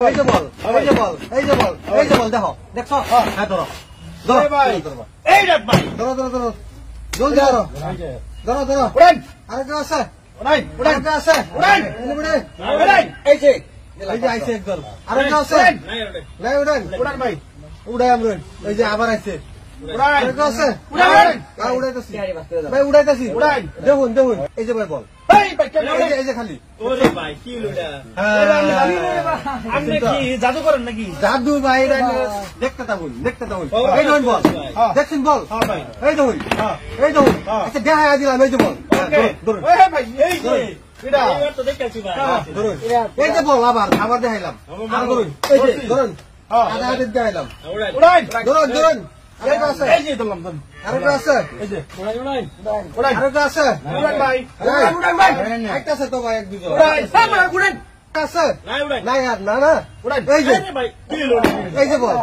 এই যে বল দেখো দেখছো হ্যাঁ ধরো এই রে ভাই ধরো জলদি ধরো ধরো আরেকটা আছে আরেকটা আছে এই যে আইছে একদল আরেকটা আছে নাই উড়ান ভাই উড়াই আমরা এই যে আবার আইছে আরেকটা আছে উড়াইতেছি ভাই উড়াইতেছি দেখুন এই যে ভাই বল এই যে খালি ওরে ভাই কি লুডা আপনি কি জাদু করেন নাকি জাদু ভাই দেখতে থাকুন এই দেখুন বল দেখছেন বল এই দেখুন আচ্ছা দেখা দিলাম এই যে বল ধরুন ভাই এই যে এটা তো দেখাচ্ছি ভাই ধরুন এই যে বল আবার দেখাইলাম আর ধরুন এই যে ধরুন আধা হাতে দেখাইলাম ধরুন আরেকটা আছে এই যে ধরলাম আরেকটা আছে এই যে আরেকটা আছে ভাই একটা আছে তো ভাই এক দুজন উড়ান আছে নাই উড়ান নাই আর না এই যে ভাই কি লুডা এই যে বল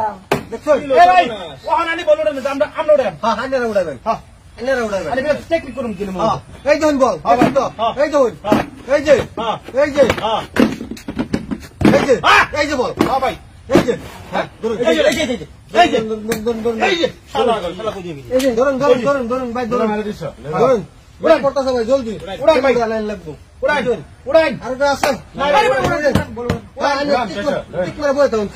দেখছো এই ভাই ওখানে আনি বল উড়ান আমরা উড়ান হ্যাঁ আন্নারা উড়াবেন হ্যাঁ আন্নারা উড়াবেন আরে টেকনিক করুন কিনা এই দেখুন বল এই দেখুন এই যে এই যে হ্যাঁ এই যে বল হ্যাঁ ভাই এই যে ধরুন এই যে ধরুন এই যে শালা কই দিবি এই যে ধরুন ভাই ধরুন উড়ান পড়তাছে ভাই জলদি উড়ান ভাই লাইন লাগবো উড়ান আরেকটা আছে টিক মেরে বয়ে থাকুন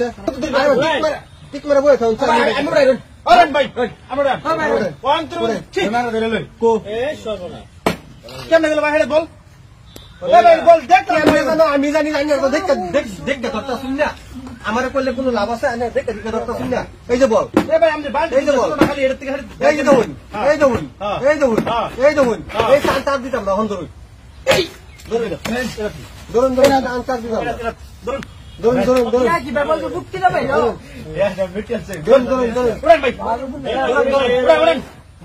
টিক মেরে বয়ে থাকুন আমরা উড়ান ভাই আমরা উড়ান ওয়ান টু ক্যামেরা ধরে লই কো এ সর্বনা কেমনে গেল ভাই হেড বল বল দেখ আমি জানি দেখতে ধরতা শুন না আমার করলে কোনো লাভ আছে দেখতে ধরতা শুন না এই যে বল ভাই আমি বাল এই যে বল খালি এর থেকে এই যে দেখুন এই চার দিতাম না হন ধরুন এই ধরুন আনসার দিতাম ধরুন কি ব্যাপার মুক্তি দেবে উড়ান ভাই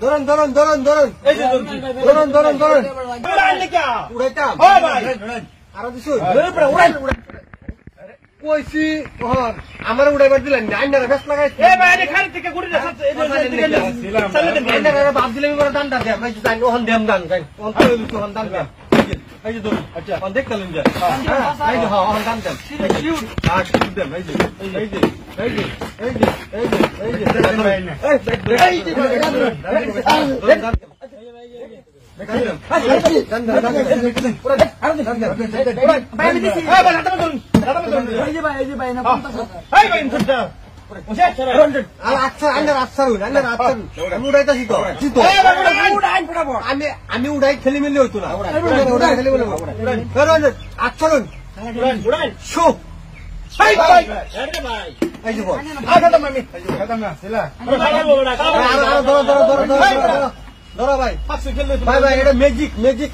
ধরুন এই যে ধরুন উড়ান লেখা উড়াইতাম ও ভাই আরো দিছু উড়ান কইছি আমার উড়াইবার দিলেন না আইনারা বেশ লাগাইছে এ ভাই এখান থেকে গুড়ি না আইনারা বাপ দিলে আমি দানটা দেব ভাই জানি ওহন দেম দান গাই ওহন দান দেব এই যে ধরুন আচ্ছা ওহন দেখতালেন যে এই যে ওহন দান দেব দেম এই আমি উড়াই খেলি মেলি হইতো না আচ্ছারুন শো এই যে বল ধরো ভাই এটা ম্যাজিক